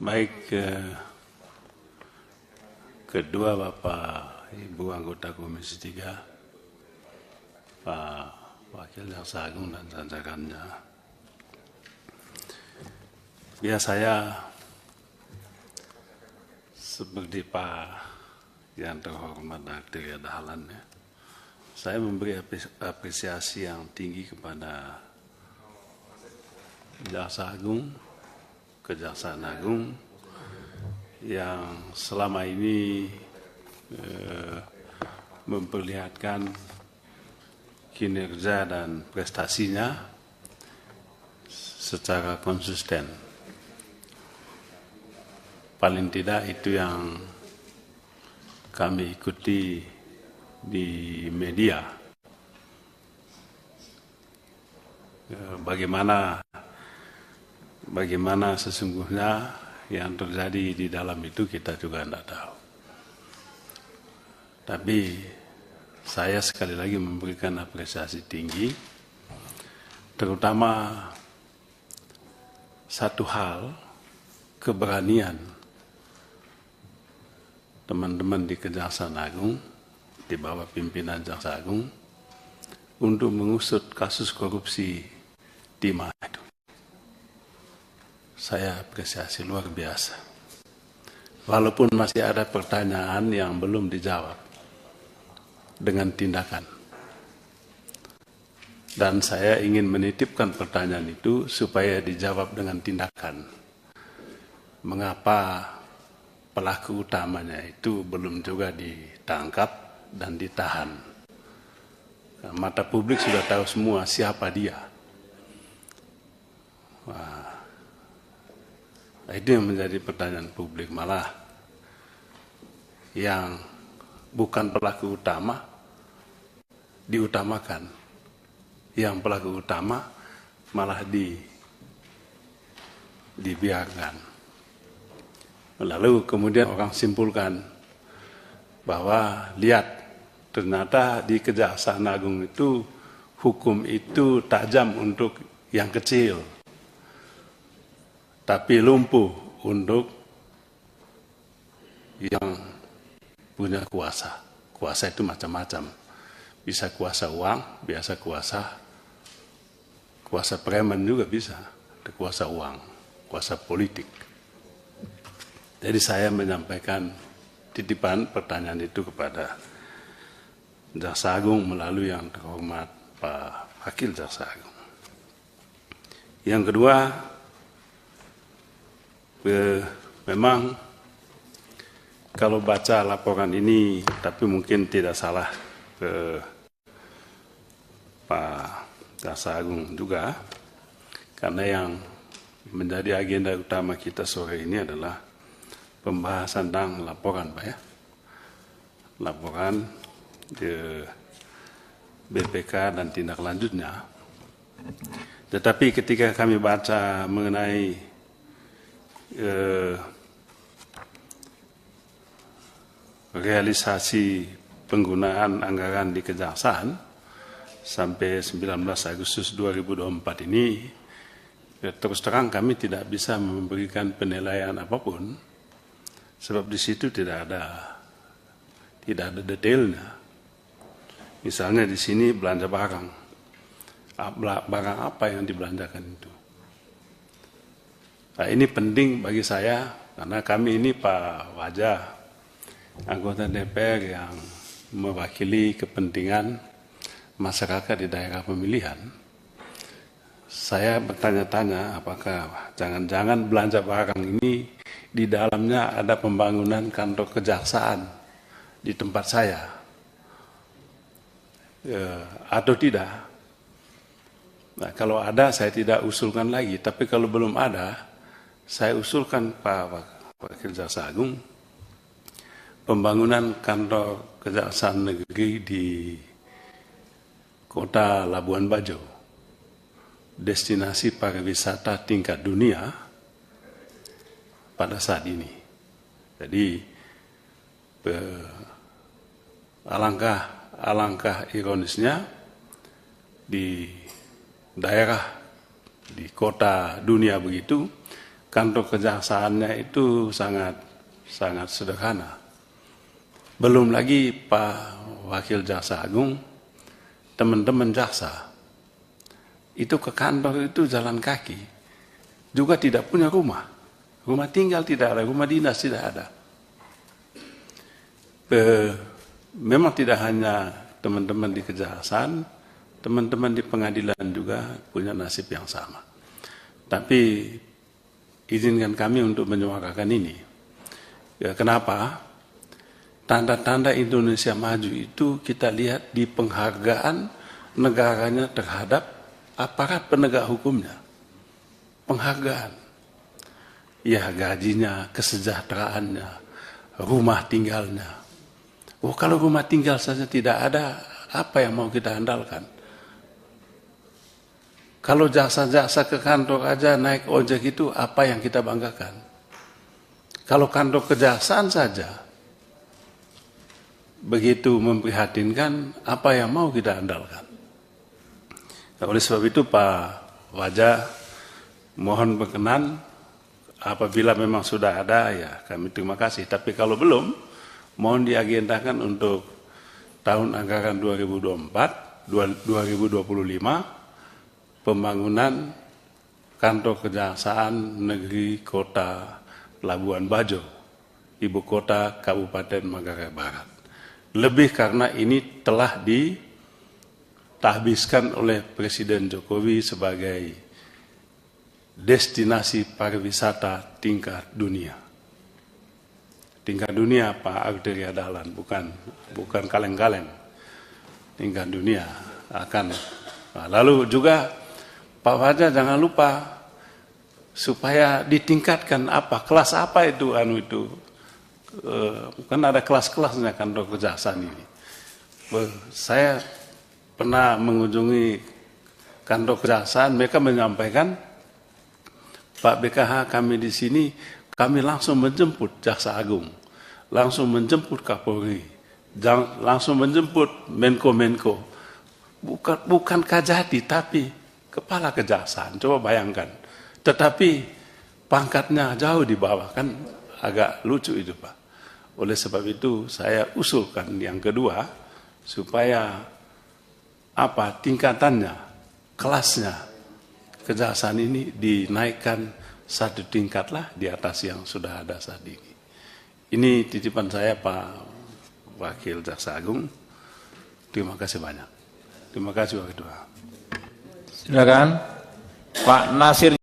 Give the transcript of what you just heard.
Baik, kedua Bapak Ibu anggota Komisi 3, Pak Wakil Jaksa Agung dan jajarannya. Ya, saya seperti Pak yang terhormat Dr. Dahlan, ya, saya memberi apresiasi yang tinggi kepada Jaksa Agung, Kejaksaan Agung yang selama ini memperlihatkan kinerja dan prestasinya secara konsisten. Paling tidak itu yang kami ikuti di media. Bagaimana sesungguhnya yang terjadi di dalam itu kita juga tidak tahu. Tapi saya sekali lagi memberikan apresiasi tinggi, terutama satu hal, keberanian teman-teman di Kejaksaan Agung, di bawah pimpinan Jaksa Agung, untuk mengusut kasus korupsi di Madu. Saya apresiasi luar biasa. Walaupun masih ada pertanyaan yang belum dijawab dengan tindakan. Dan saya ingin menitipkan pertanyaan itu supaya dijawab dengan tindakan. Mengapa pelaku utamanya itu belum juga ditangkap dan ditahan? Mata publik sudah tahu semua siapa dia. Itu yang menjadi pertanyaan publik, malah yang bukan pelaku utama diutamakan, yang pelaku utama malah dibiarkan. Lalu kemudian orang simpulkan bahwa lihat, ternyata di Kejaksaan Agung itu hukum itu tajam untuk yang kecil, tapi lumpuh untuk yang punya kuasa. Kuasa itu macam-macam. Bisa kuasa uang, biasa kuasa preman juga bisa. Ada kuasa uang, kuasa politik. Jadi saya menyampaikan titipan pertanyaan itu kepada Jaksa Agung melalui yang terhormat Pak Wakil Jaksa Agung. Yang kedua, memang kalau baca laporan ini, tapi mungkin tidak salah Pak Jaksa Agung juga, karena yang menjadi agenda utama kita sore ini adalah pembahasan tentang laporan, Pak, ya, laporan BPK dan tindak lanjutnya. Tetapi ketika kami baca mengenai realisasi penggunaan anggaran di Kejaksaan sampai 19 Agustus 2024 ini, terus terang kami tidak bisa memberikan penilaian apapun, sebab di situ tidak ada detailnya. Misalnya di sini belanja barang apa yang dibelanjakan itu. Nah, ini penting bagi saya karena kami ini Pak Wajah, anggota DPR yang mewakili kepentingan masyarakat di daerah pemilihan. Saya bertanya-tanya apakah jangan-jangan belanja barang ini di dalamnya ada pembangunan kantor kejaksaan di tempat saya atau tidak. Nah, kalau ada saya tidak usulkan lagi, tapi kalau belum ada, saya usulkan Pak Wakil Jaksa Agung pembangunan kantor Kejaksaan Negeri di Kota Labuan Bajo, destinasi pariwisata tingkat dunia pada saat ini. Jadi alangkah ironisnya di daerah di kota dunia begitu kantor kejaksaannya itu sangat sederhana. Belum lagi Pak Wakil Jaksa Agung, teman-teman jaksa, itu ke kantor itu jalan kaki, juga tidak punya rumah tinggal tidak ada, rumah dinas tidak ada. Memang tidak hanya teman-teman di kejaksaan, teman-teman di pengadilan juga punya nasib yang sama. Tapi izinkan kami untuk menyuarakan ini. Ya, kenapa? Tanda-tanda Indonesia maju itu kita lihat di penghargaan negaranya terhadap aparat penegak hukumnya. Penghargaan. Ya, gajinya, kesejahteraannya, rumah tinggalnya. Oh, kalau rumah tinggal saja tidak ada, apa yang mau kita andalkan? Kalau jaksa-jaksa ke kantor aja naik ojek itu, apa yang kita banggakan? Kalau kantor kejaksaan saja begitu memprihatinkan, apa yang mau kita andalkan? Nah, oleh sebab itu Pak Wajah, mohon berkenan, apabila memang sudah ada ya kami terima kasih. Tapi kalau belum, mohon diagendakan untuk tahun anggaran 2024-2025 pembangunan kantor kejaksaan negeri Kota Labuan Bajo, ibu kota Kabupaten Manggarai Barat. Lebih karena ini telah ditahbiskan oleh Presiden Jokowi sebagai destinasi pariwisata tingkat dunia. Tingkat dunia Pak Arteria Dahlan, bukan kaleng-kaleng. Tingkat dunia akan. Nah, lalu juga Pak Wajah jangan lupa supaya ditingkatkan kelas apa itu kan ada kelas-kelasnya kantor kejaksaan ini. Saya pernah mengunjungi kantor kejaksaan, mereka menyampaikan, Pak BKH kami di sini, kami langsung menjemput Jaksa Agung, langsung menjemput Kapolri, langsung menjemput Menko-Menko, bukan Kajati tapi Kepala Kejaksaan. Coba bayangkan, tetapi pangkatnya jauh di bawah, kan agak lucu itu Pak. Oleh sebab itu saya usulkan yang kedua, supaya tingkatannya, kelasnya kejaksaan ini dinaikkan satu tingkat lah di atas yang sudah ada saat ini. Ini titipan saya Pak Wakil Jaksa Agung. Terima kasih banyak. Terima kasih Pak Ketua. Silakan Pak Nasir.